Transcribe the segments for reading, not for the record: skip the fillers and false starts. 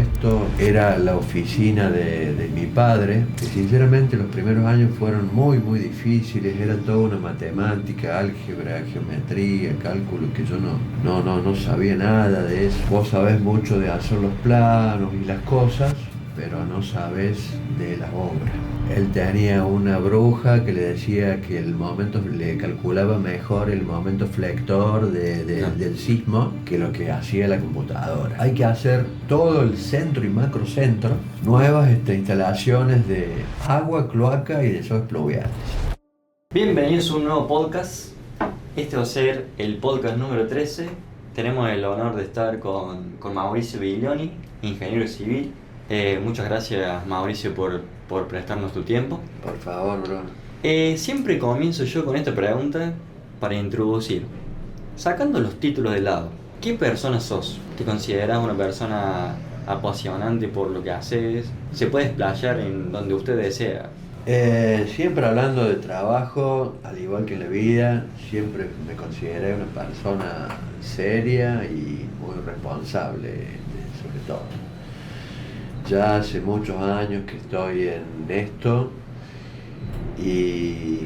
esto era la oficina de mi padre, que sinceramente los primeros años fueron muy difíciles, era toda una matemática, álgebra, geometría, cálculo, que yo no sabía nada de eso. Vos sabés mucho de hacer los planos y las cosas, pero no sabes de la obra. Él tenía una bruja que le decía que el momento, le calculaba mejor el momento flector del sismo que lo que hacía la computadora. Hay que hacer todo el centro y macrocentro, nuevas instalaciones de agua, cloaca y desagües pluviales. Bienvenidos a un nuevo podcast. Este va a ser el podcast número 13. Tenemos el honor de estar con Mauricio Viglioni, ingeniero civil. Muchas gracias, Mauricio, por prestarnos tu tiempo. Por favor, bro. Siempre comienzo yo con esta pregunta para introducir. Sacando los títulos de lado, ¿qué persona sos? ¿Te consideras una persona apasionante por lo que haces? ¿Se puede explayar en donde usted desea? Siempre hablando de trabajo, al igual que en la vida, siempre me consideré una persona seria y muy responsable, sobre todo. Ya hace muchos años que estoy en esto y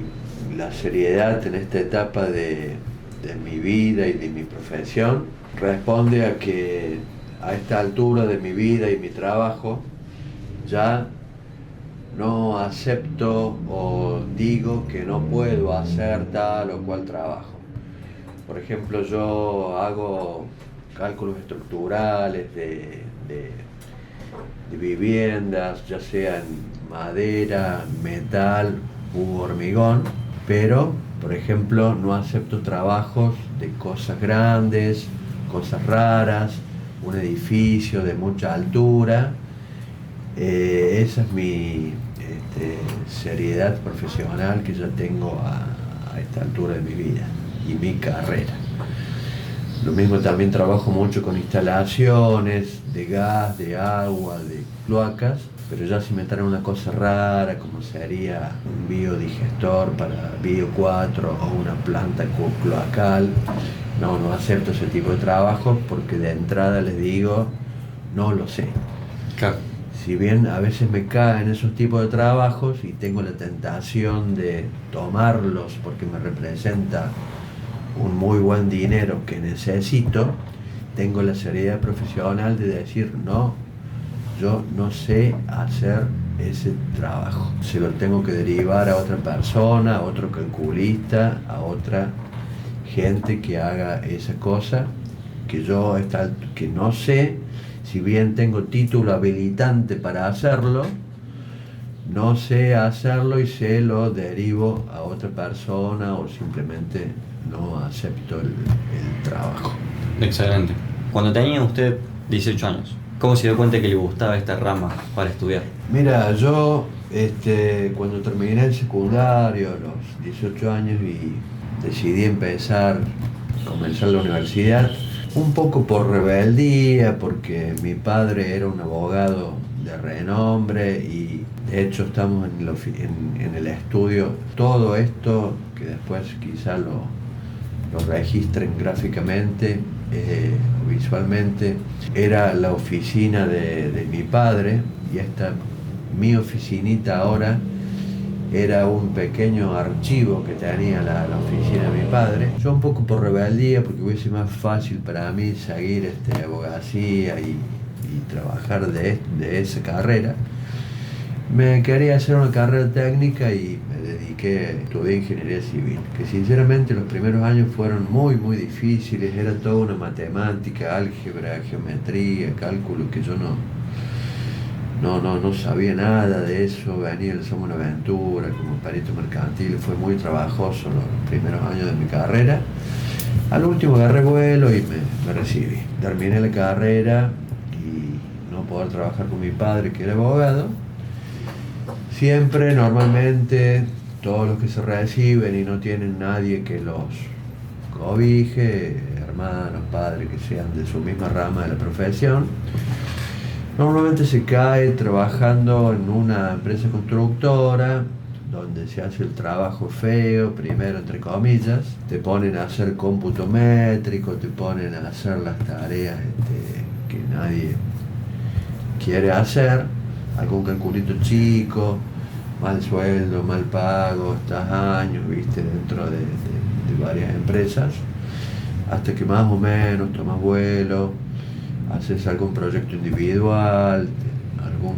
la seriedad en esta etapa de mi vida y de mi profesión responde a que a esta altura de mi vida y mi trabajo ya no acepto o digo que no puedo hacer tal o cual trabajo. Por ejemplo, yo hago cálculos estructurales de viviendas, ya sea en madera, metal u hormigón, pero, por ejemplo, no acepto trabajos de cosas grandes, cosas raras, un edificio de mucha altura. Esa es mi seriedad profesional que yo tengo a esta altura de mi vida y mi carrera. Lo mismo, también trabajo mucho con instalaciones de gas, de agua, de cloacas, pero ya si me traen una cosa rara como sería un biodigestor para Bio 4 o una planta cloacal, no acepto ese tipo de trabajo porque de entrada les digo, no lo sé. Claro. Si bien a veces me caen esos tipos de trabajos y tengo la tentación de tomarlos porque me representa un muy buen dinero que necesito, tengo la seriedad profesional de decir no, yo no sé hacer ese trabajo, se lo tengo que derivar a otra persona, a otro calculista, a otra gente que haga esa cosa que yo que no sé. Si bien tengo título habilitante para hacerlo, no sé hacerlo y se lo derivo a otra persona o simplemente no acepto el trabajo. Excelente. Cuando tenía usted 18 años, ¿cómo se dio cuenta que le gustaba esta rama para estudiar? Mira, yo cuando terminé el secundario a los 18 años y decidí comenzar la universidad, un poco por rebeldía, porque mi padre era un abogado de renombre y de hecho estamos en el estudio. Todo esto, que después quizá lo registren gráficamente, visualmente, era la oficina de mi padre, y mi oficinita ahora era un pequeño archivo que tenía la oficina de mi padre. Yo un poco por rebeldía, porque hubiese más fácil para mí seguir abogacía y trabajar de esa carrera, me quería hacer una carrera técnica y me estudié ingeniería civil, que sinceramente los primeros años fueron muy difíciles, era toda una matemática, álgebra, geometría, cálculo, que yo no sabía nada de eso. Venía del Somos Buenaventura como perito mercantil, fue muy trabajoso los primeros años de mi carrera. Al último agarré vuelo y me recibí. Terminé la carrera y no poder trabajar con mi padre, que era abogado. Siempre, normalmente, todos los que se reciben y no tienen nadie que los cobije, hermanos, padres que sean de su misma rama de la profesión, normalmente se cae trabajando en una empresa constructora donde se hace el trabajo feo, primero entre comillas, te ponen a hacer cómputo métrico, te ponen a hacer las tareas que nadie quiere hacer, algún calculito chico, mal sueldo, mal pago, estás años, viste, dentro de varias empresas, hasta que más o menos tomas vuelo, haces algún proyecto individual, algún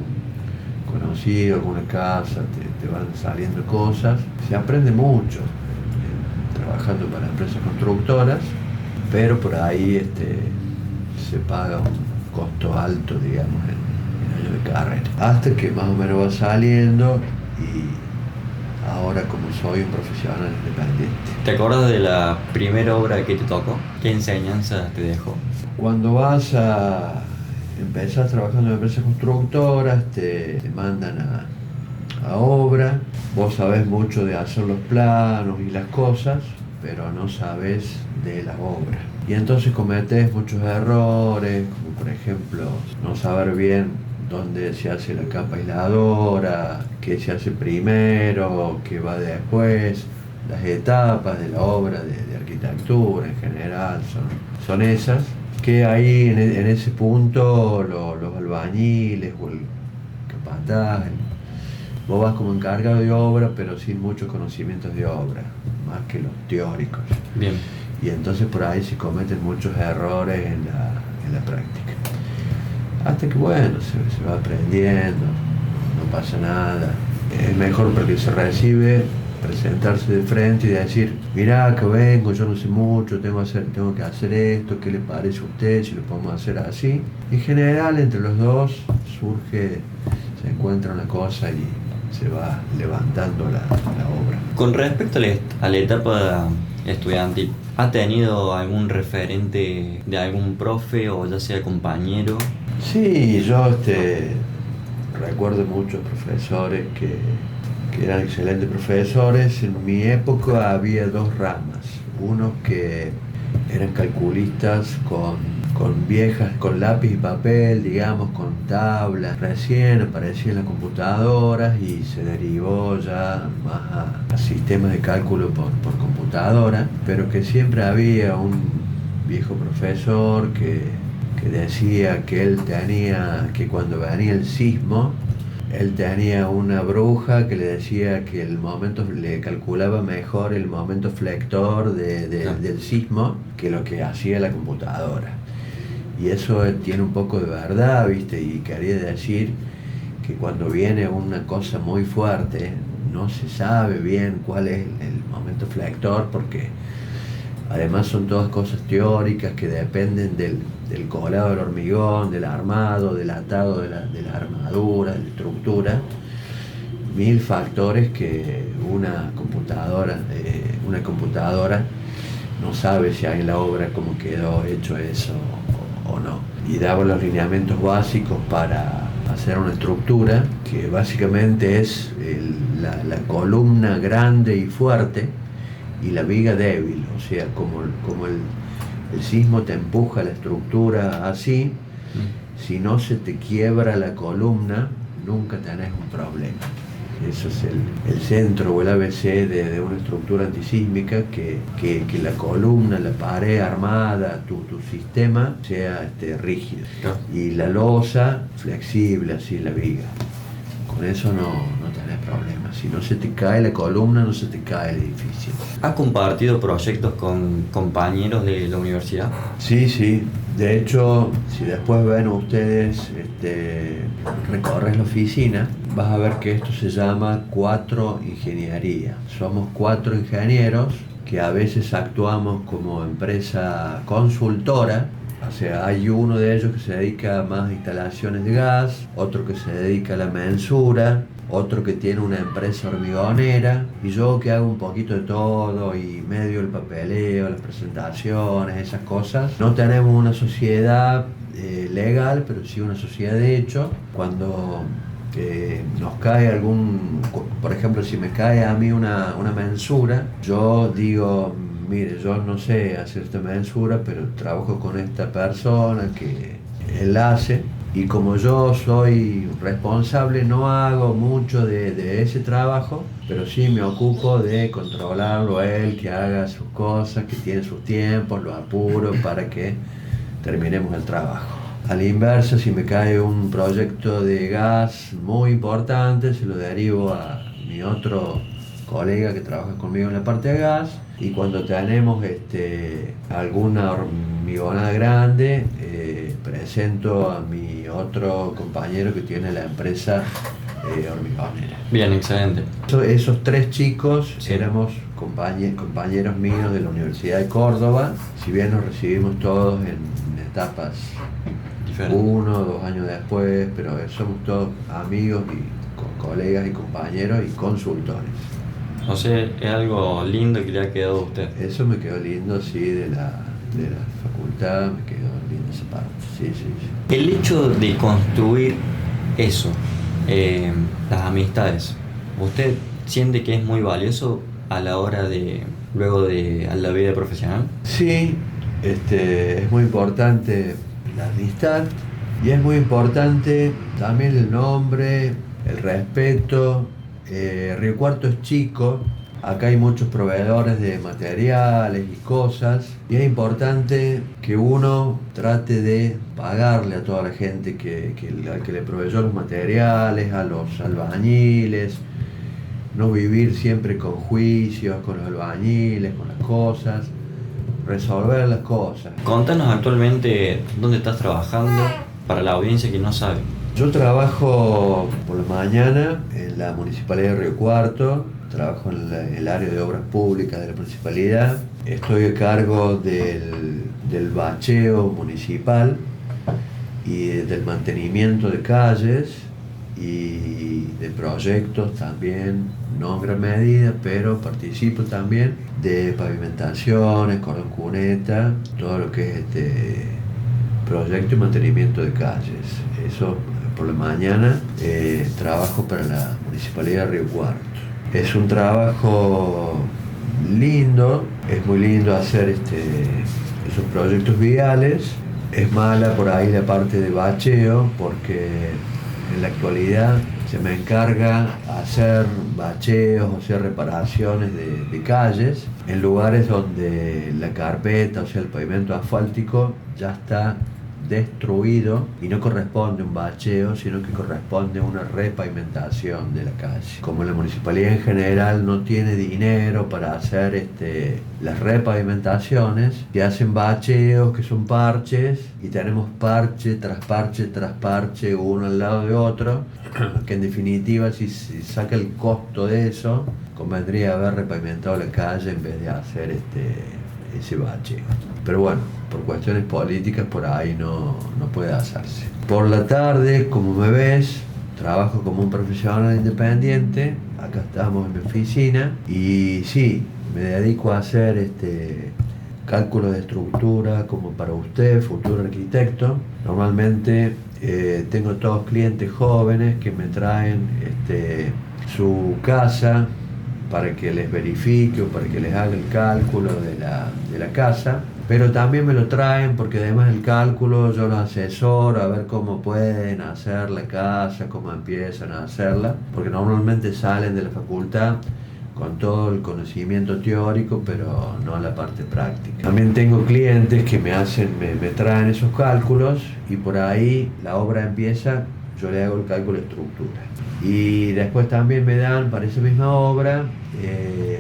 conocido, alguna casa, te van saliendo cosas. Se aprende mucho trabajando para empresas constructoras, pero por ahí se paga un costo alto, digamos, en años de carrera. Hasta que más o menos va saliendo y ahora como soy un profesional independiente. ¿Te acuerdas de la primera obra que te tocó? ¿Qué enseñanza te dejó? Cuando vas a empezar trabajando en empresas constructoras, te mandan a obra, vos sabés mucho de hacer los planos y las cosas, pero no sabés de la obra. Y entonces cometés muchos errores, como por ejemplo no saber bien dónde se hace la capa aisladora, qué se hace primero, qué va después, las etapas de la obra de arquitectura en general son esas, que ahí en ese punto los albañiles o el capataz, vos vas como encargado de obra, pero sin muchos conocimientos de obra, más que los teóricos. Bien. Y entonces por ahí se cometen muchos errores en la práctica. Hasta que bueno, se va aprendiendo, no pasa nada. Es mejor para el que se recibe presentarse de frente y decir, mirá, que vengo, yo no sé mucho, tengo que hacer esto, ¿qué le parece a usted si lo podemos hacer así? En general, entre los dos se encuentra una cosa y se va levantando la obra. Con respecto a la etapa estudiantil, ¿ha tenido algún referente de algún profe o ya sea compañero? Sí, yo recuerdo muchos profesores que eran excelentes profesores. En mi época había dos ramas, unos que eran calculistas con lápiz y papel, digamos, con tablas. Recién aparecían las computadoras y se derivó ya más a sistemas de cálculo por computadora, pero que siempre había un viejo profesor que decía que cuando venía el sismo, él tenía una bruja que le decía que le calculaba mejor el momento flector del sismo que lo que hacía la computadora. Y eso tiene un poco de verdad, ¿viste? Y quería decir que cuando viene una cosa muy fuerte, no se sabe bien cuál es el momento flector, porque además son todas cosas teóricas que dependen del colado del hormigón, del armado, del atado de la armadura, de la estructura. 1000 factores que una computadora no sabe si hay en la obra cómo quedó hecho eso o no. Y daba los lineamientos básicos para hacer una estructura que básicamente es la columna grande y fuerte y la viga débil, o sea, como el sismo te empuja la estructura así, si no se te quiebra la columna, nunca tenés un problema. Eso es el centro o el ABC de una estructura antisísmica, que la columna, la pared armada, tu sistema sea rígido. Y la losa flexible, así la viga. Con eso no tenés problemas. Si no se te cae la columna, no se te cae el edificio. ¿Has compartido proyectos con compañeros de la universidad? Sí. De hecho, si después ven ustedes, recorres la oficina, vas a ver que esto se llama 4 Ingeniería. Somos 4 ingenieros que a veces actuamos como empresa consultora. O sea, hay uno de ellos que se dedica más a instalaciones de gas, otro que se dedica a la mensura, otro que tiene una empresa hormigonera, y yo que hago un poquito de todo y medio el papeleo, las presentaciones, esas cosas. No tenemos una sociedad legal, pero sí una sociedad de hecho. Cuando nos cae por ejemplo, si me cae a mí una mensura, yo digo, mire, yo no sé hacer esta mensura, pero trabajo con esta persona que él hace, y como yo soy responsable, no hago mucho de ese trabajo, pero sí me ocupo de controlarlo a él, que haga sus cosas, que tiene sus tiempos, lo apuro para que terminemos el trabajo. A la inversa, si me cae un proyecto de gas muy importante, se lo derivo a mi otro colega que trabaja conmigo en la parte de gas, y cuando tenemos alguna hormigonada grande, presento a mi otro compañero que tiene la empresa hormigonera. Bien, excelente. Esos tres chicos Sí. éramos compañeros míos de la Universidad de Córdoba, si bien nos recibimos todos en etapas Diferente. 1 o 2 años después, pero somos todos amigos y colegas y compañeros y consultores. O sea, es algo lindo que le ha quedado a usted. Eso me quedó lindo, sí, de la facultad, me quedó linda esa parte, sí, sí, sí. El hecho de construir eso, las amistades, ¿usted siente que es muy valioso a la hora de, a la vida profesional? Sí, es muy importante la amistad y es muy importante también el nombre, el respeto. Río Cuarto es chico, acá hay muchos proveedores de materiales y cosas, y es importante que uno trate de pagarle a toda la gente al que le proveyó los materiales, a los albañiles, no vivir siempre con juicios, con los albañiles, con las cosas, resolver las cosas. Contanos actualmente dónde estás trabajando para la audiencia que no sabe. Yo trabajo por la mañana en la Municipalidad de Río Cuarto, trabajo en el área de obras públicas de la municipalidad, estoy a cargo del bacheo municipal y del mantenimiento de calles y de proyectos también, no en gran medida, pero participo también de pavimentaciones, cordón cuneta, todo lo que es proyecto y mantenimiento de calles. Eso por la mañana trabajo para la Municipalidad de Río Cuarto. Es un trabajo lindo, es muy lindo hacer esos proyectos viales. Es mala por ahí la parte de bacheo porque en la actualidad se me encarga hacer bacheos o hacer reparaciones de calles en lugares donde la carpeta, o sea el pavimento asfáltico, ya está destruido y no corresponde un bacheo, sino que corresponde una repavimentación de la calle. Como la municipalidad en general no tiene dinero para hacer las repavimentaciones, se hacen bacheos que son parches y tenemos parche tras parche tras parche uno al lado de otro, que en definitiva si saca el costo de eso, convendría haber repavimentado la calle en vez de hacer ese bacheo. Pero bueno, por cuestiones políticas por ahí no puede hacerse. Por la tarde, como me ves, trabajo como un profesional independiente, acá estamos en mi oficina y sí, me dedico a hacer cálculos de estructura como para usted, futuro arquitecto. Normalmente tengo todos clientes jóvenes que me traen su casa para que les verifique o para que les haga el cálculo de la casa, pero también me lo traen porque además del cálculo yo los asesoro a ver cómo pueden hacer la casa, cómo empiezan a hacerla, porque normalmente salen de la facultad con todo el conocimiento teórico, pero no la parte práctica. También tengo clientes que me traen esos cálculos y por ahí la obra empieza, yo le hago el cálculo de estructura. Y después también me dan para esa misma obra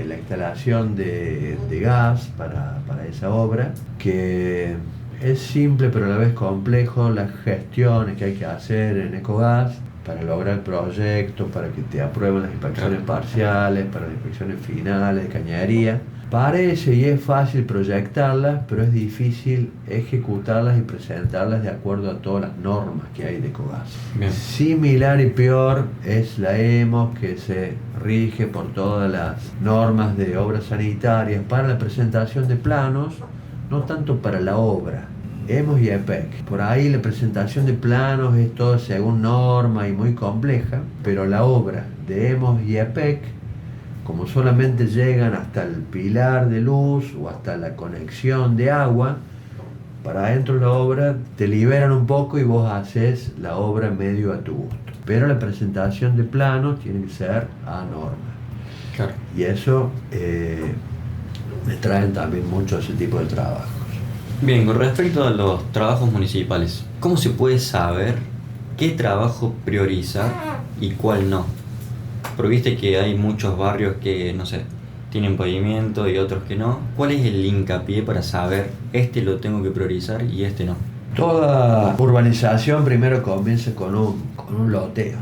la instalación de gas para esa obra, que es simple pero a la vez complejo, las gestiones que hay que hacer en Ecogas para lograr el proyecto, para que te aprueben las inspecciones parciales, para las inspecciones finales de cañería. Parece y es fácil proyectarlas, pero es difícil ejecutarlas y presentarlas de acuerdo a todas las normas que hay de Ecogas. Bien. Similar y peor es la EMOS, que se rige por todas las normas de obras sanitarias para la presentación de planos, no tanto para la obra. EMOS y EPEC. Por ahí la presentación de planos es todo según norma y muy compleja, pero la obra de EMOS y EPEC, como solamente llegan hasta el pilar de luz o hasta la conexión de agua, para adentro de la obra te liberan un poco y vos haces la obra medio a tu gusto. Pero la presentación de planos tiene que ser a norma. Claro. Y eso me traen también mucho ese tipo de trabajos. Bien, con respecto a los trabajos municipales, ¿cómo se puede saber qué trabajo priorizar y cuál no? Porque viste que hay muchos barrios que, no sé, tienen pavimento y otros que no. ¿Cuál es el hincapié para saber este lo tengo que priorizar y este no? Toda urbanización primero comienza con un loteo.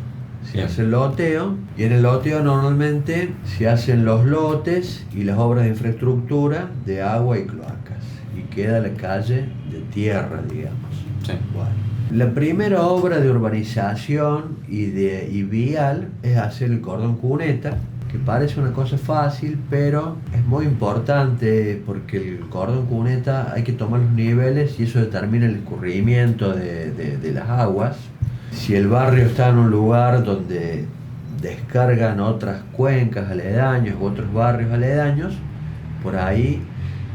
Se Bien. hace el loteo y en el loteo normalmente se hacen los lotes y las obras de infraestructura de agua y cloacas y queda la calle de tierra, digamos. Sí. Bueno, la primera obra de urbanización y vial es hacer el cordón cuneta, que parece una cosa fácil, pero es muy importante porque el cordón cuneta hay que tomar los niveles y eso determina el escurrimiento de las aguas. Si el barrio está en un lugar donde descargan otras cuencas aledaños u otros barrios aledaños, por ahí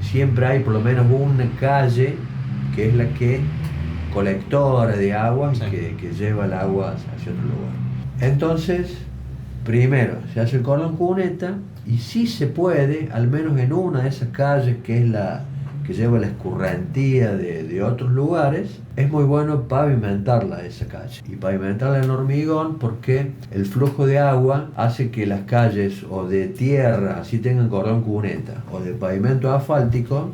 siempre hay por lo menos una calle que es la que colectora de agua y Sí. que lleva el agua hacia otro lugar. Entonces, primero se hace el cordón cuneta y si se puede, al menos en una de esas calles que es la que lleva la escurrentía de otros lugares, es muy bueno pavimentarla esa calle. Y pavimentarla en hormigón porque el flujo de agua hace que las calles o de tierra, así tengan cordón cuneta, o de pavimento asfáltico,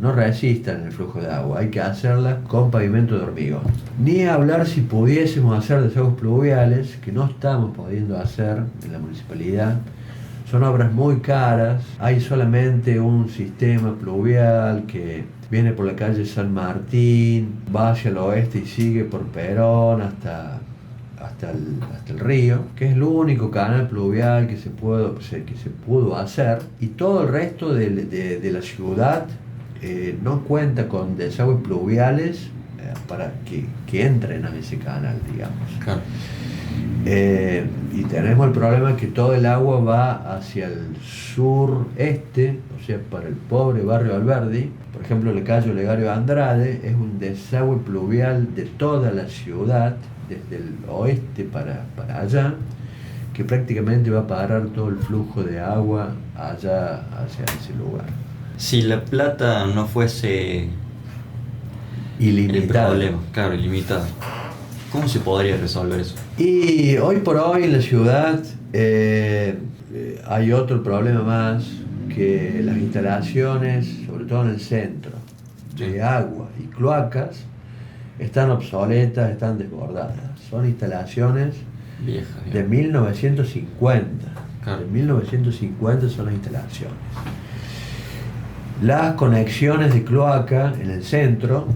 no resistan el flujo de agua, hay que hacerla con pavimento de hormigón. Ni hablar si pudiésemos hacer desagües pluviales, que no estamos pudiendo hacer en la municipalidad. Son obras muy caras, hay solamente un sistema pluvial que viene por la calle San Martín, va hacia el oeste y sigue por Perón hasta el río, que es el único canal pluvial que se pudo hacer, y todo el resto de la ciudad no cuenta con desagües pluviales para que entren a ese canal, digamos. Claro. Y tenemos el problema que todo el agua va hacia el sureste, o sea, para el pobre barrio Alberdi. Por ejemplo, la calle Olegario Andrade es un desagüe pluvial de toda la ciudad, desde el oeste para allá, que prácticamente va a parar todo el flujo de agua allá hacia ese lugar. Si la plata no fuese el Ilimitado. problema, claro, ilimitado, ¿cómo se podría resolver eso? Y hoy por hoy en la ciudad hay otro problema más, que las instalaciones, sobre todo en el centro, de agua y cloacas, están obsoletas, están desbordadas. Son instalaciones Vieja, de 1950. Claro. De 1950 son las instalaciones. Las conexiones de cloaca en el centro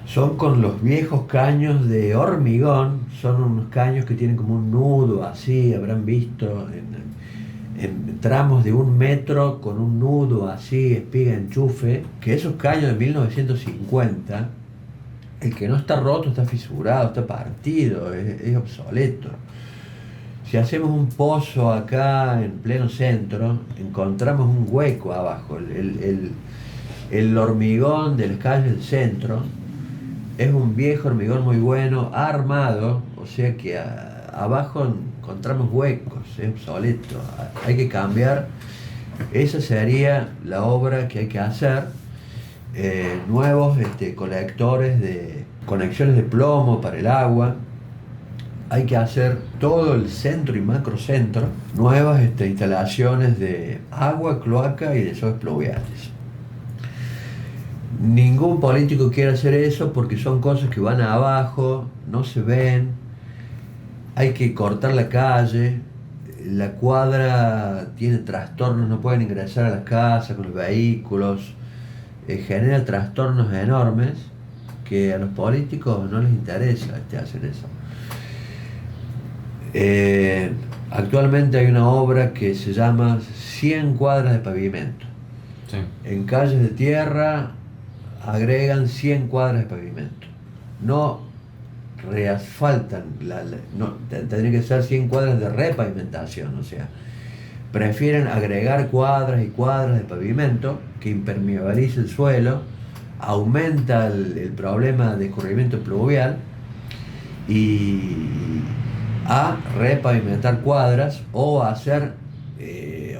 son con los viejos caños de hormigón, son unos caños que tienen como un nudo así, habrán visto en tramos de 1 metro con un nudo así, espiga enchufe, que esos caños de 1950, el que no está roto está fisurado, está partido, es obsoleto. Si hacemos un pozo acá en pleno centro, encontramos un hueco abajo. El hormigón de las calles del centro es un viejo hormigón muy bueno, armado, o sea que abajo encontramos huecos, es obsoleto. Hay que cambiar. Esa sería la obra que hay que hacer. Nuevos colectores de conexiones de plomo para el agua. Hay que hacer todo el centro y macrocentro, nuevas instalaciones de agua, cloaca y desagües pluviales. Ningún político quiere hacer eso porque son cosas que van abajo, no se ven, hay que cortar la calle, la cuadra tiene trastornos, no pueden ingresar a las casas con los vehículos, genera trastornos enormes que a los políticos no les interesa hacer eso. Actualmente hay una obra que se llama 100 cuadras de pavimento. Sí. En calles de tierra agregan 100 cuadras de pavimento. No reasfaltan, tendría que ser 100 cuadras de repavimentación, o sea, prefieren agregar cuadras y cuadras de pavimento que impermeabiliza el suelo, aumenta el problema de escurrimiento pluvial y a repavimentar cuadras o hacer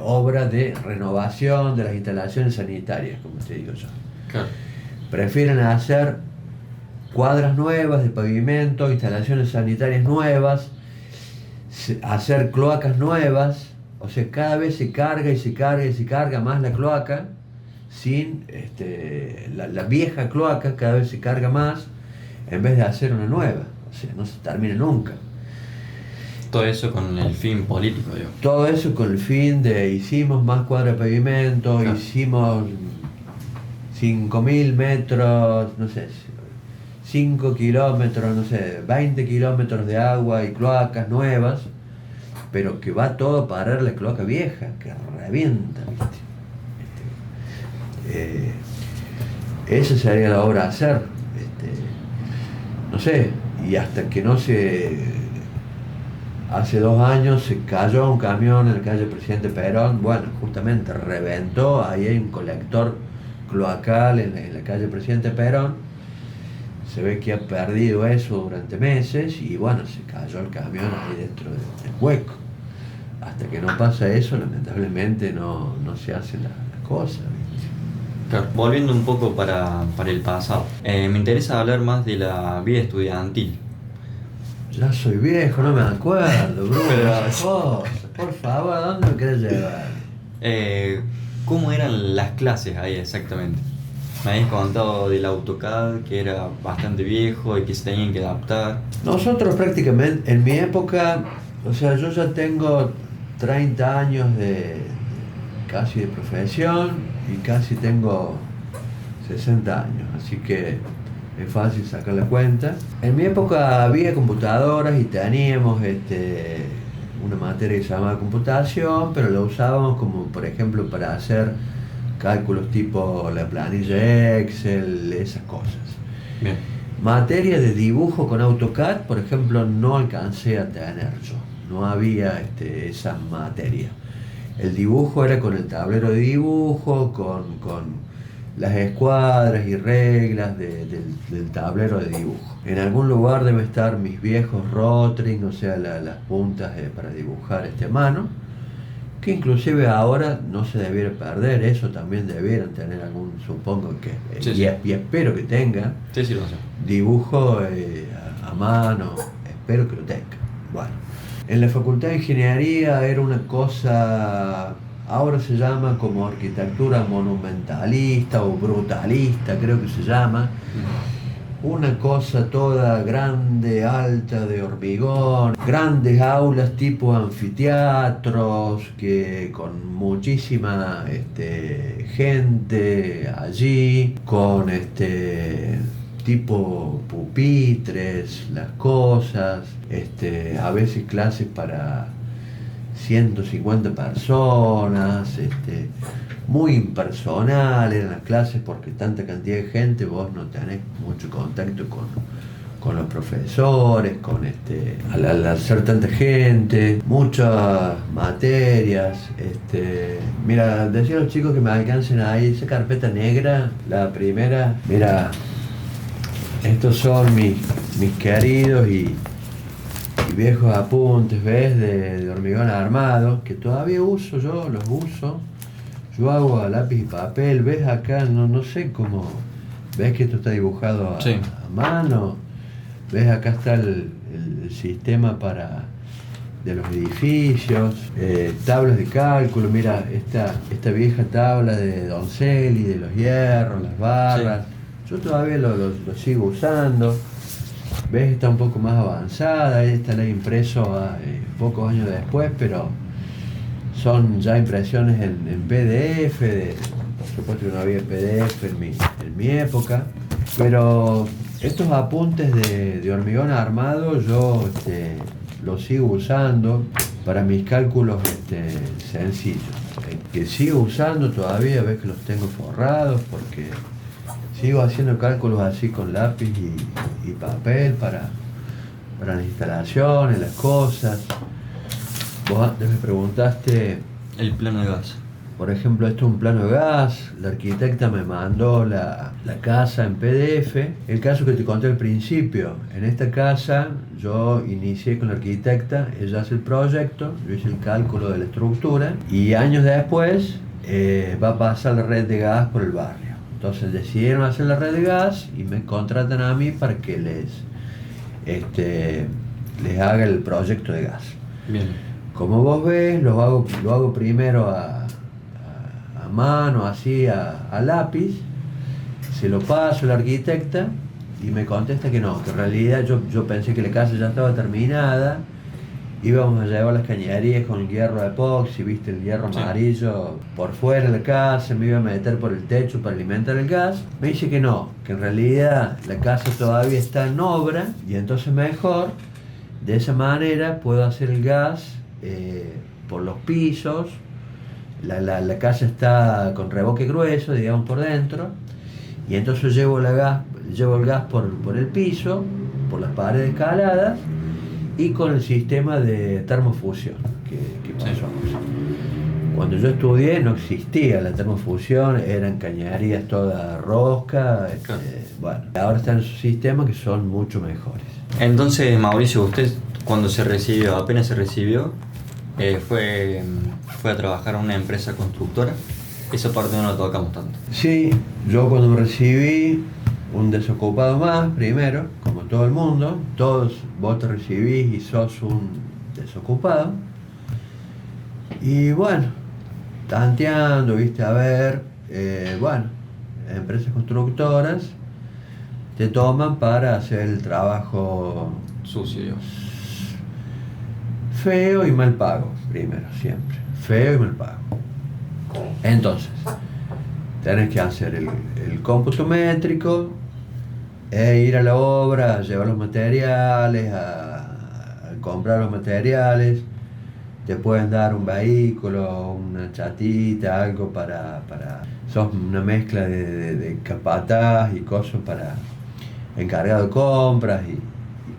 obra de renovación de las instalaciones sanitarias, como te digo yo. Claro. Prefieren hacer cuadras nuevas de pavimento, instalaciones sanitarias nuevas, hacer cloacas nuevas, o sea, cada vez se carga y se carga y se carga más la cloaca, sin la vieja cloaca cada vez se carga más, en vez de hacer una nueva, o sea, no se termina nunca. Todo eso con el fin político, digo. Todo eso con el fin de hicimos más cuadras de pavimento, Claro. hicimos 5.000 metros, no sé, 5 kilómetros, no sé, 20 kilómetros de agua y cloacas nuevas, pero que va todo a parar la cloaca vieja, que revienta, ¿viste? Esa sería la obra a hacer, no sé, y hasta que no se... Hace 2 años se cayó un camión en la calle Presidente Perón, bueno, justamente reventó, ahí hay un colector cloacal en la calle Presidente Perón, se ve que ha perdido eso durante meses y bueno, se cayó el camión ahí dentro del hueco. Hasta que no pasa eso, lamentablemente no se hacen las cosas, ¿viste? Claro. Volviendo un poco para el pasado, me interesa hablar más de la vida estudiantil. Ya soy viejo, no me acuerdo, Bruno, Pero- esas cosas. Por favor, ¿a dónde me querés llevar? ¿Cómo eran las clases ahí exactamente? Me habéis contado del AutoCAD, que era bastante viejo y que se tenían que adaptar. Nosotros prácticamente, en mi época, o sea, yo ya tengo 30 años casi de profesión y casi tengo 60 años, así que es fácil sacar la cuenta. En mi época había computadoras y teníamos una materia que se llamaba computación, pero la usábamos como, por ejemplo, para hacer cálculos tipo la planilla Excel, esas cosas. Bien. Materia de dibujo con AutoCAD, por ejemplo, no alcancé a tener yo. No había esa materia. El dibujo era con el tablero de dibujo, con las escuadras y reglas del tablero de dibujo. En algún lugar debe estar mis viejos Rotring, o sea, las puntas para dibujar a mano, que inclusive ahora no se debiera perder, eso también debieran tener algún, supongo que, Sí, y, sí. y espero que tengan, Sí, sí, lo sé. dibujo a mano, espero que lo tengan. Bueno, en la Facultad de Ingeniería era una cosa, ahora se llama como arquitectura monumentalista o brutalista, creo que se llama. Una cosa toda grande, alta, de hormigón, grandes aulas tipo anfiteatros, que con muchísima gente allí, con tipo pupitres, las cosas, a veces clases para 150 personas, muy impersonal eran las clases porque tanta cantidad de gente, vos no tenés mucho contacto con los profesores, al ser tanta gente, muchas materias, mira, decía a los chicos que me alcancen ahí esa carpeta negra, la primera, mira, estos son mis queridos y viejos apuntes, ¿ves? De hormigón armado, que todavía uso, yo los uso. Yo hago a lápiz y papel, ¿ves acá? No sé cómo. ¿Ves que esto está dibujado Sí. a mano? ¿Ves acá está el sistema de los edificios? Tablas de cálculo, mira, esta vieja tabla de Donzelli, de los hierros, las barras. Yo todavía lo sigo usando. ¿Ves? Está un poco más avanzada, esta la he impreso pocos años después, pero son ya impresiones en PDF, por supuesto que no había PDF en mi época, pero estos apuntes de hormigón armado yo los sigo usando para mis cálculos sencillos, que sigo usando todavía, ves que los tengo forrados porque sigo haciendo cálculos así con lápiz y papel para las instalaciones, las cosas. Vos antes me preguntaste, El plano de gas. por ejemplo, esto es un plano de gas, la arquitecta me mandó la casa en PDF. El caso que te conté al principio, en esta casa yo inicié con la arquitecta, ella hace el proyecto, yo hice el cálculo de la estructura y años después va a pasar la red de gas por el barrio. Entonces decidieron hacer la red de gas y me contratan a mí para que les haga el proyecto de gas. Bien. Como vos ves, lo hago primero a mano, así a lápiz, se lo paso a la arquitecta y me contesta que no, que en realidad yo pensé que la casa ya estaba terminada, íbamos a llevar las cañerías con el hierro epoxi, viste, el hierro amarillo por fuera de la casa, me iba a meter por el techo para alimentar el gas. Me dice que no, que en realidad la casa todavía está en obra y entonces mejor, de esa manera puedo hacer el gas por los pisos. La casa está con revoque grueso, digamos, por dentro, y entonces llevo el gas por el piso, por las paredes escaladas y con el sistema de termofusión que pasó. Sí. Cuando yo estudié no existía la termofusión, eran cañerías toda rosca, claro. Bueno, ahora están esos sistemas que son mucho mejores. Entonces, Mauricio, usted cuando apenas se recibió, fue a trabajar a una empresa constructora. Esa parte no la tocamos tanto. Sí, yo cuando me recibí, un desocupado más primero, como todo el mundo, todos vos te recibís y sos un desocupado. Y bueno, tanteando, viste, a ver, bueno, empresas constructoras te toman para hacer el trabajo sucio, feo y mal pago, primero, siempre. Feo y mal pago. Entonces, tenés que hacer el cómputo métrico, ir a la obra, a llevar los materiales, a comprar los materiales. Te pueden dar un vehículo, una chatita, algo para sos una mezcla de capataz y cosas para encargado de compras y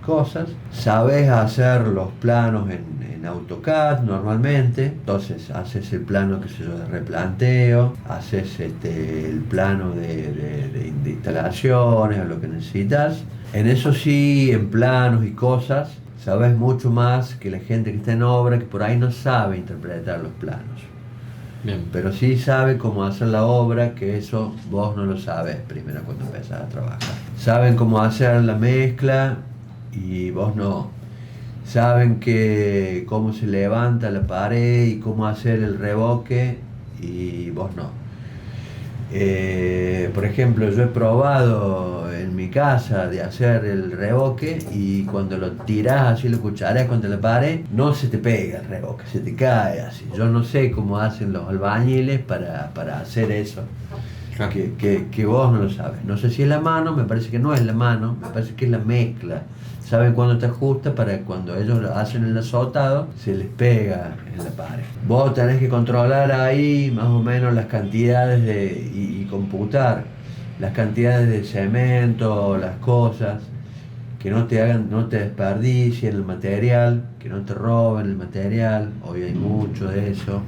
cosas. Sabes hacer los planos en AutoCAD normalmente, entonces haces el plano, qué sé yo, de replanteo, haces el plano de instalaciones o lo que necesitas. En eso sí, en planos y cosas, sabes mucho más que la gente que está en obra, que por ahí no sabe interpretar los planos. Bien. Pero sí sabe cómo hacer la obra, que eso vos no lo sabes primero cuando empezás a trabajar. Saben cómo hacer la mezcla y vos no. Saben cómo se levanta la pared y cómo hacer el revoque y vos no. Por ejemplo, yo he probado en mi casa de hacer el revoque y cuando lo tirás así, lo cucharás contra la pared, no se te pega el revoque, se te cae así. Yo no sé cómo hacen los albañiles para hacer eso, que vos no lo sabes. No sé si es la mano, me parece que no es la mano, me parece que es la mezcla. Saben cuándo te ajusta para que cuando ellos hacen el azotado se les pega en la pared. Vos tenés que controlar ahí más o menos las cantidades y computar las cantidades de cemento, las cosas, que no te desperdicien el material, que no te roben el material. Hoy hay mucho de eso,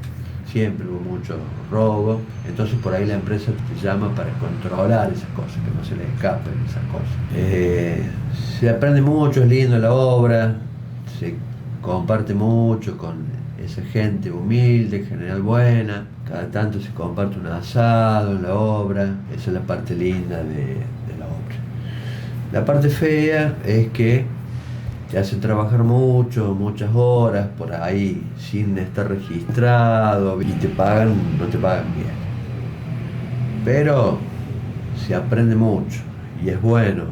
siempre hubo mucho robo, entonces por ahí la empresa te llama para controlar esas cosas, que no se les escapen esas cosas. Se aprende mucho, es lindo la obra, se comparte mucho con esa gente humilde, en general buena, cada tanto se comparte un asado en la obra, esa es la parte linda de la obra. La parte fea es que te hacen trabajar mucho, muchas horas por ahí sin estar registrado y no te pagan bien. Pero se aprende mucho y es bueno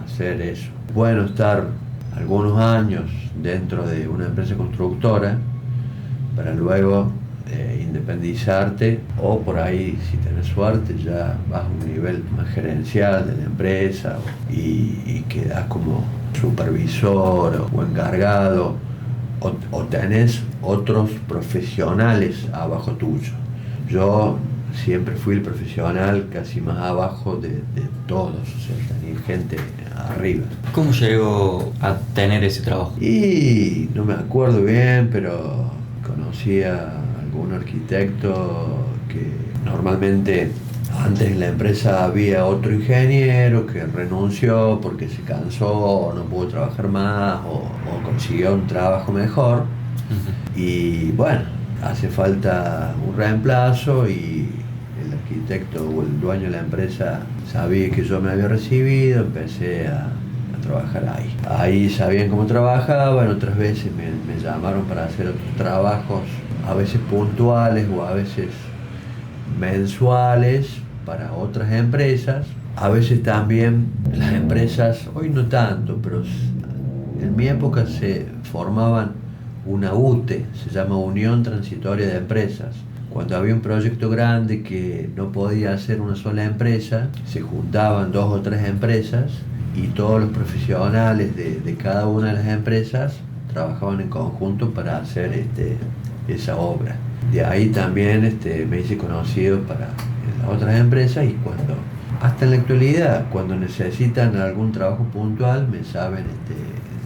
hacer eso. Es bueno estar algunos años dentro de una empresa constructora para luego independizarte, o por ahí, si tenés suerte, ya vas a un nivel más gerencial de la empresa y quedás como supervisor o encargado, o tenés otros profesionales abajo tuyo. Yo siempre fui el profesional casi más abajo de todos, o sea, tenía gente arriba. ¿Cómo llegó a tener ese trabajo? Y no me acuerdo bien, pero conocí a algún arquitecto que normalmente antes en la empresa había otro ingeniero que renunció porque se cansó o no pudo trabajar más o consiguió un trabajo mejor. Uh-huh. Y bueno, hace falta un reemplazo y arquitecto o el dueño de la empresa sabía que yo me había recibido, empecé a trabajar ahí. Ahí sabían cómo trabajaban, otras veces me llamaron para hacer otros trabajos, a veces puntuales o a veces mensuales para otras empresas. A veces también las empresas, hoy no tanto, pero en mi época se formaban una UTE, se llama Unión Transitoria de Empresas. Cuando había un proyecto grande que no podía hacer una sola empresa, se juntaban 2 o 3 empresas y todos los profesionales de cada una de las empresas trabajaban en conjunto para hacer esa obra. De ahí también me hice conocido para las otras empresas y hasta en la actualidad, cuando necesitan algún trabajo puntual, me saben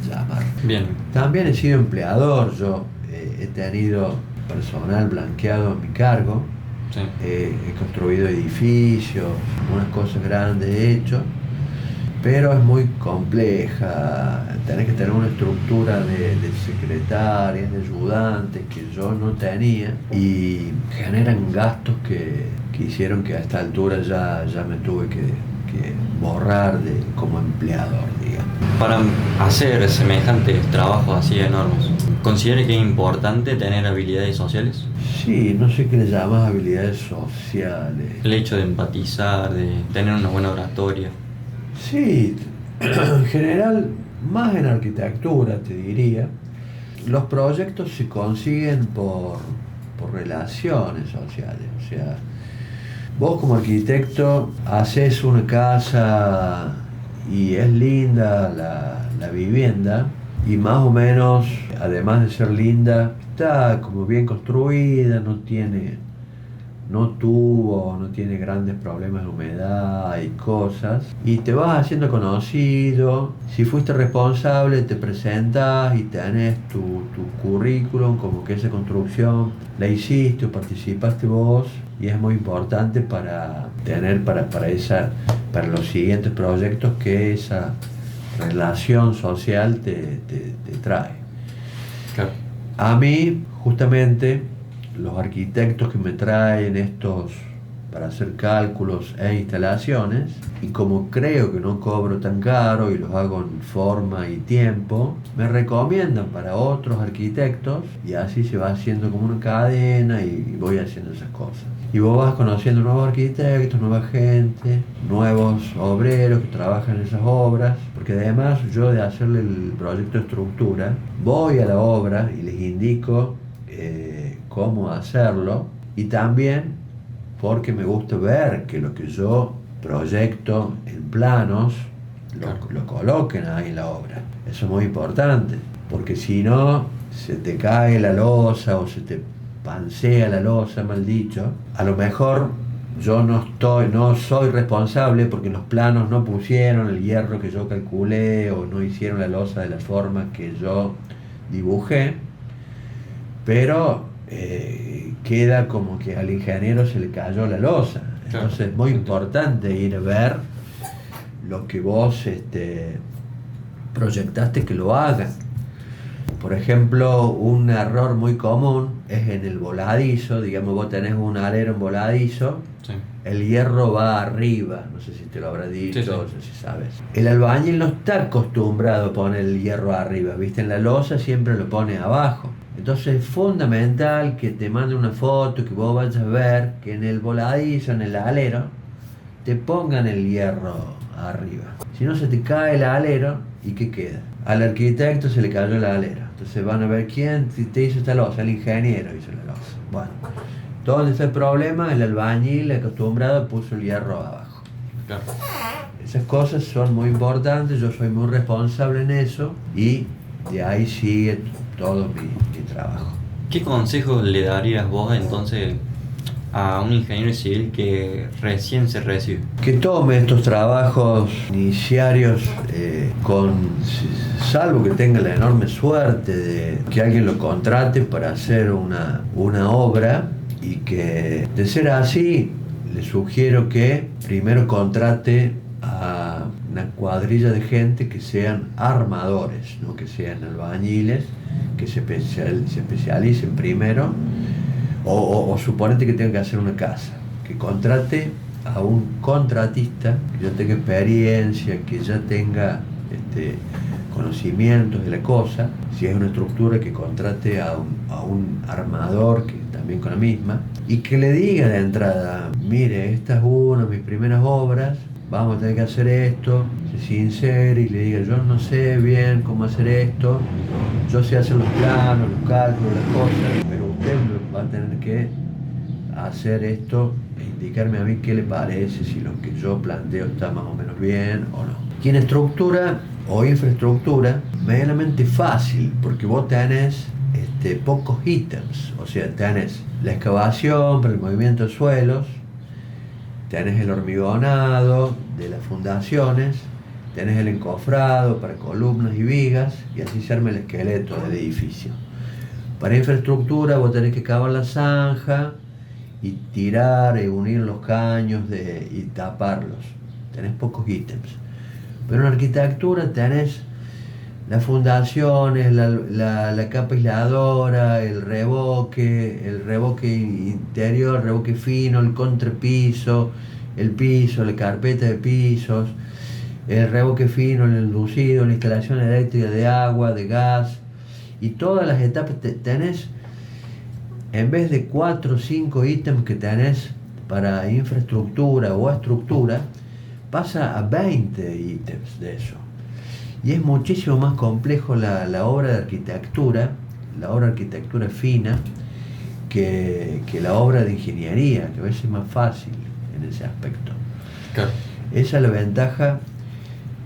llamar. Bien. También he sido empleador, yo he tenido personal blanqueado a mi cargo, Sí. He construido edificios, unas cosas grandes he hecho, pero es muy compleja, tenés que tener una estructura de secretarias, de ayudantes que yo no tenía y generan gastos que hicieron que a esta altura ya me tuve que borrar como empleador, digamos. Para hacer semejantes trabajos así enormes, ¿considera que es importante tener habilidades sociales? Sí, no sé qué le llamas habilidades sociales. El hecho de empatizar, de tener una buena oratoria. Sí, en general, más en arquitectura te diría, los proyectos se consiguen por relaciones sociales. O sea, vos como arquitecto haces una casa y es linda la vivienda y más o menos, además de ser linda, está como bien construida, no tiene grandes problemas de humedad y cosas, y te vas haciendo conocido. Si fuiste responsable, te presentas y tenés tu currículum, como que esa construcción la hiciste o participaste vos, y es muy importante para tener para los siguientes proyectos que esa relación social te trae. Claro. A mí, justamente, los arquitectos que me traen estos para hacer cálculos e instalaciones, y como creo que no cobro tan caro y los hago en forma y tiempo, me recomiendan para otros arquitectos y así se va haciendo como una cadena y voy haciendo esas cosas. Y vos vas conociendo nuevos arquitectos, nueva gente, nuevos obreros que trabajan en esas obras, porque además yo de hacerle el proyecto de estructura, voy a la obra y les indico cómo hacerlo, y también porque me gusta ver que lo que yo proyecto en planos lo coloquen ahí en la obra. Eso es muy importante, porque si no, se te cae la losa o se te pansea la losa, mal dicho, a lo mejor yo no soy responsable porque en los planos no pusieron el hierro que yo calculé o no hicieron la losa de la forma que yo dibujé, pero queda como que al ingeniero se le cayó la losa. Entonces es muy importante ir a ver lo que vos proyectaste que lo hagan. Por ejemplo, un error muy común es en el voladizo. Digamos, vos tenés un alero en voladizo, sí. El hierro va arriba, no sé si te lo habrá dicho, sí. No sé si sabes. El albañil no está acostumbrado a poner el hierro arriba, ¿viste? En la losa siempre lo pone abajo. Entonces es fundamental que te mande una foto, que vos vayas a ver que en el voladizo, en el alero, te pongan el hierro arriba. Si no, se te cae el alero y ¿qué queda? Al arquitecto se le cayó el alero. Entonces van a ver quién te hizo esta losa. El ingeniero hizo la losa. Bueno, ¿dónde está el problema? El albañil acostumbrado puso el hierro abajo. Claro. Esas cosas son muy importantes. Yo soy muy responsable en eso y de ahí sigue todo mi trabajo. ¿Qué consejos le darías vos entonces a un ingeniero civil que recién se recibe? Que tome estos trabajos iniciarios salvo que tenga la enorme suerte de que alguien lo contrate para hacer una obra, y que de ser así le sugiero que primero contrate a una cuadrilla de gente que sean armadores, no que sean albañiles, que se especialicen primero, o suponete que tengan que hacer una casa, que contrate a un contratista que ya tenga experiencia, que ya tenga conocimientos de la cosa. Si es una estructura, que contrate a un armador que también con la misma, y que le diga de entrada: mire, esta es una de mis primeras obras, vamos a tener que hacer esto. Se sincere y le diga: yo no sé bien cómo hacer esto, yo sé hacer los planos, los cálculos, las cosas, pero usted va a tener que hacer esto e indicarme a mí qué le parece, si lo que yo planteo está más o menos bien o no. Y en estructura o infraestructura, medianamente fácil, porque vos tenés pocos ítems. O sea, tenés la excavación para el movimiento de suelos, tenés el hormigonado de las fundaciones, tenés el encofrado para columnas y vigas, y así se arma el esqueleto del edificio. Para infraestructura vos tenés que cavar la zanja y tirar y unir los caños y taparlos. Tenés pocos ítems. Pero en arquitectura tenés las fundaciones, la capa aisladora, el revoque interior, el revoque fino, el contrapiso, el piso, la carpeta de pisos, el revoque fino, el enlucido, la instalación eléctrica de agua, de gas, y todas las etapas. Tenés, en vez de 4 o 5 ítems que tenés para infraestructura o estructura, pasa a 20 ítems de eso. Y es muchísimo más complejo la obra de arquitectura, la obra de arquitectura fina, que la obra de ingeniería, que a veces es más fácil en ese aspecto. Claro. Esa es la ventaja,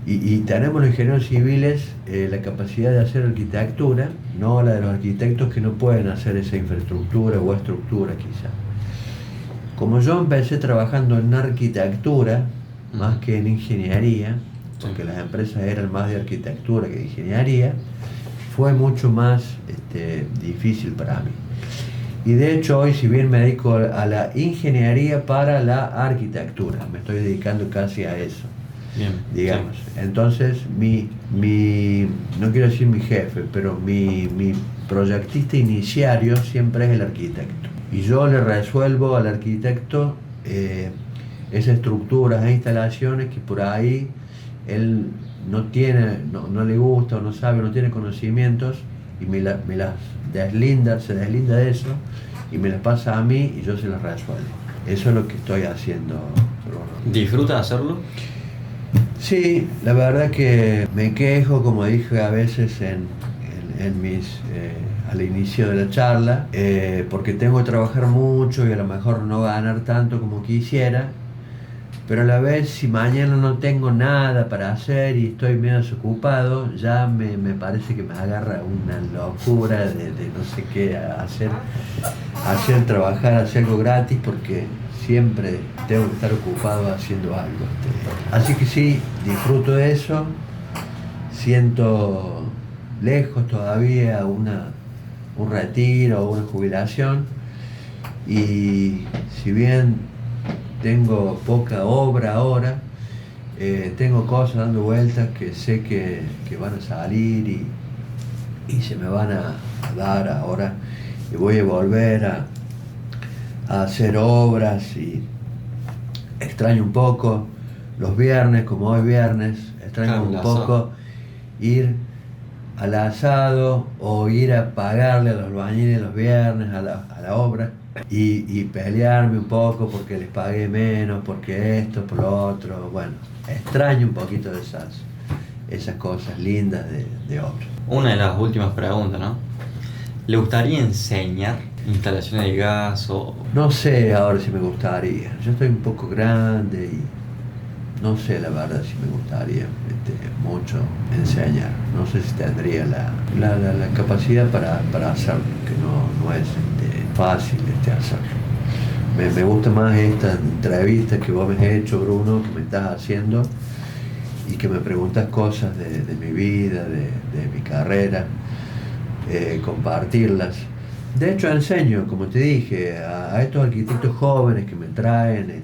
y tenemos los ingenieros civiles la capacidad de hacer arquitectura, no la de los arquitectos, que no pueden hacer esa infraestructura o estructura quizá. Como yo empecé trabajando en arquitectura, más que en ingeniería, porque las empresas eran más de arquitectura que de ingeniería, fue mucho más difícil para mí. Y de hecho hoy, si bien me dedico a la ingeniería para la arquitectura, me estoy dedicando casi a eso. Bien, digamos. Sí. Entonces no quiero decir mi jefe, pero mi proyectista iniciario siempre es el arquitecto. Y yo le resuelvo al arquitecto esas estructuras e instalaciones que por ahí él no le gusta, o no sabe, no tiene conocimientos, y me las se deslinda de eso y me las pasa a mí y yo se las resuelvo. Eso es lo que estoy haciendo. ¿Disfruta hacerlo? Sí, la verdad que me quejo, como dije a veces al inicio de la charla, porque tengo que trabajar mucho y a lo mejor no ganar tanto como quisiera, pero a la vez, si mañana no tengo nada para hacer y estoy medio desocupado, ya me parece que me agarra una locura de no sé qué hacer, trabajar, hacer algo gratis, porque siempre tengo que estar ocupado haciendo algo. Así que sí, disfruto de eso. Siento lejos todavía un retiro o una jubilación, y si bien tengo poca obra ahora, tengo cosas dando vueltas que sé que van a salir y se me van a dar ahora, y voy a volver a hacer obras. Y extraño un poco los viernes, como hoy viernes, extraño un poco ir al asado o ir a pagarle a los albañiles los viernes a la obra, y pelearme un poco porque les pagué menos, porque esto, por lo otro. Bueno, extraño un poquito de esas cosas lindas de obra. Una de las últimas preguntas, ¿no? ¿Le gustaría enseñar instalaciones de gas o...? No sé ahora si me gustaría. Yo estoy un poco grande y no sé la verdad si me gustaría mucho enseñar. No sé si tendría la capacidad para hacerlo, que no es fácil hacerlo. Me gusta más esta entrevista que vos me has hecho, Bruno, que me estás haciendo, y que me preguntas cosas de mi vida, de mi carrera, compartirlas. De hecho, enseño, como te dije, a estos arquitectos jóvenes que me traen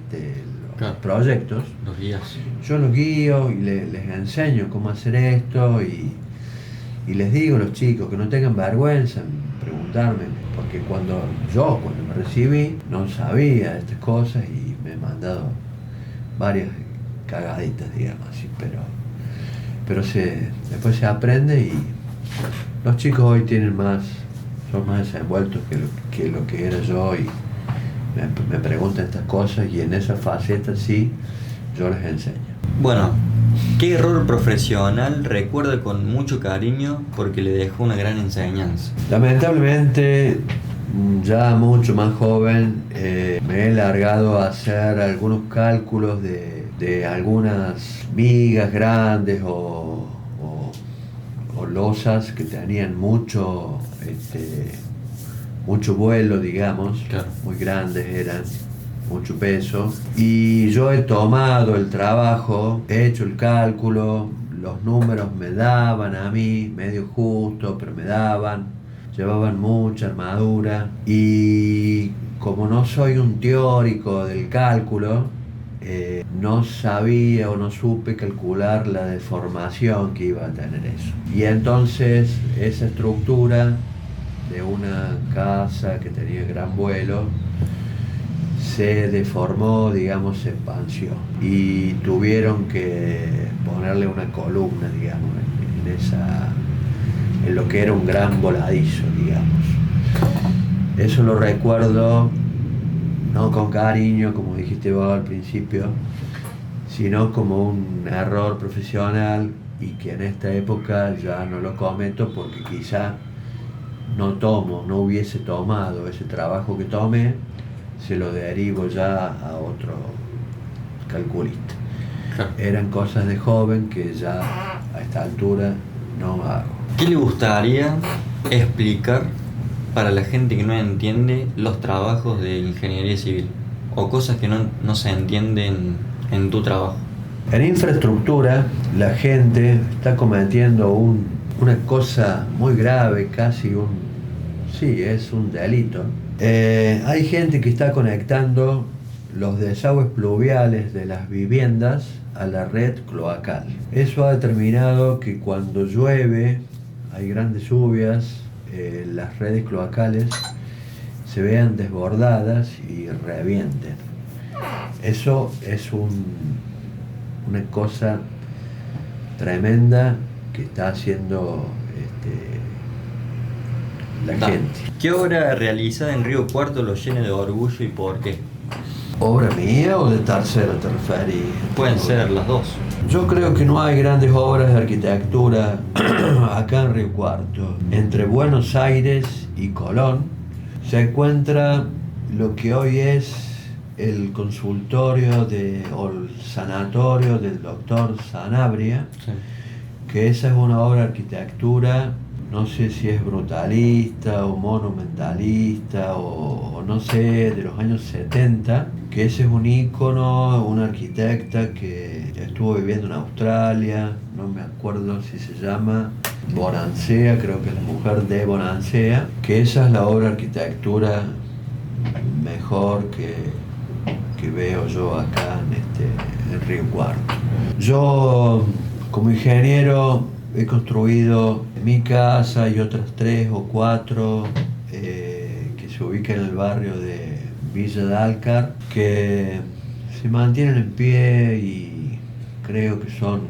los proyectos. Los guías. Yo los guío y les enseño cómo hacer esto, y Y les digo a los chicos que no tengan vergüenza en preguntarme, porque cuando me recibí, no sabía estas cosas y me he mandado varias cagaditas, digamos así, pero después se aprende y los chicos hoy son más desenvueltos que lo que era yo y me preguntan estas cosas y en esa faceta sí, yo les enseño. Bueno, ¿qué error profesional recuerda con mucho cariño porque le dejó una gran enseñanza? Lamentablemente, ya mucho más joven, me he largado a hacer algunos cálculos de algunas vigas grandes o losas que tenían mucho vuelo, digamos, claro, muy grandes eran, mucho peso. Y yo he tomado el trabajo, he hecho el cálculo, los números me daban a mí, medio justo, pero me daban, llevaban mucha armadura. Y como no soy un teórico del cálculo, no sabía o no supe calcular la deformación que iba a tener eso. Y entonces esa estructura de una casa que tenía gran vuelo se deformó, digamos, se expansió y tuvieron que ponerle una columna, digamos, en lo que era un gran voladizo, digamos. Eso lo recuerdo no con cariño, como dijiste vos al principio, sino como un error profesional y que en esta época ya no lo cometo porque quizá no hubiese tomado ese trabajo que tomé, se lo derivo ya a otro calculista. Eran cosas de joven que ya a esta altura no hago. ¿Qué le gustaría explicar para la gente que no entiende los trabajos de ingeniería civil o cosas que no se entienden en tu trabajo? En infraestructura la gente está cometiendo una cosa muy grave, es un delito. Hay gente que está conectando los desagües pluviales de las viviendas a la red cloacal. Eso ha determinado que cuando llueve, hay grandes lluvias, las redes cloacales se vean desbordadas y revienten. Eso es una cosa tremenda que está haciendo la gente. ¿Qué obra realizada en Río Cuarto lo llena de orgullo y por qué? ¿Obra mía o de tercero te referís? Pueden ser las dos. Yo creo que no hay grandes obras de arquitectura acá en Río Cuarto. Entre Buenos Aires y Colón se encuentra lo que hoy es el consultorio o el sanatorio del doctor Sanabria, sí, que esa es una obra de arquitectura, no sé si es brutalista o monumentalista o no sé, de los años 70, que ese es un ícono, una arquitecta que estuvo viviendo en Australia, no me acuerdo si se llama Bonansea, creo que es la mujer de Bonansea, que esa es la obra de arquitectura mejor que veo yo acá en Río Cuarto. Yo, como ingeniero, he construido mi casa y otras 3 o 4 que se ubican en el barrio de Villa de Alcar, que se mantienen en pie y creo que son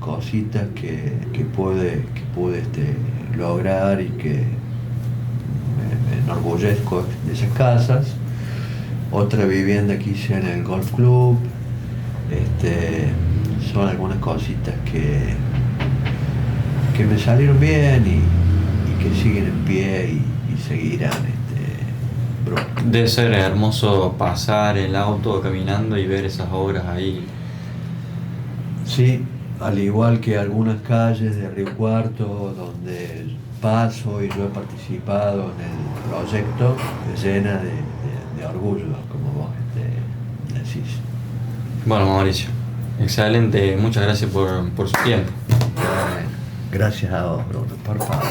cositas que pude lograr y que me enorgullezco de esas casas. Otra vivienda que hice en el Golf Club, son algunas cositas que me salieron bien y que siguen en pie y seguirán. Debe ser hermoso pasar el auto caminando y ver esas obras ahí. Sí, al igual que algunas calles de Río Cuarto donde paso y yo he participado en el proyecto, me llena de orgullo, como vos decís. Bueno, Mauricio, excelente, muchas gracias por su tiempo. Gracias a vos, Bruno, por favor.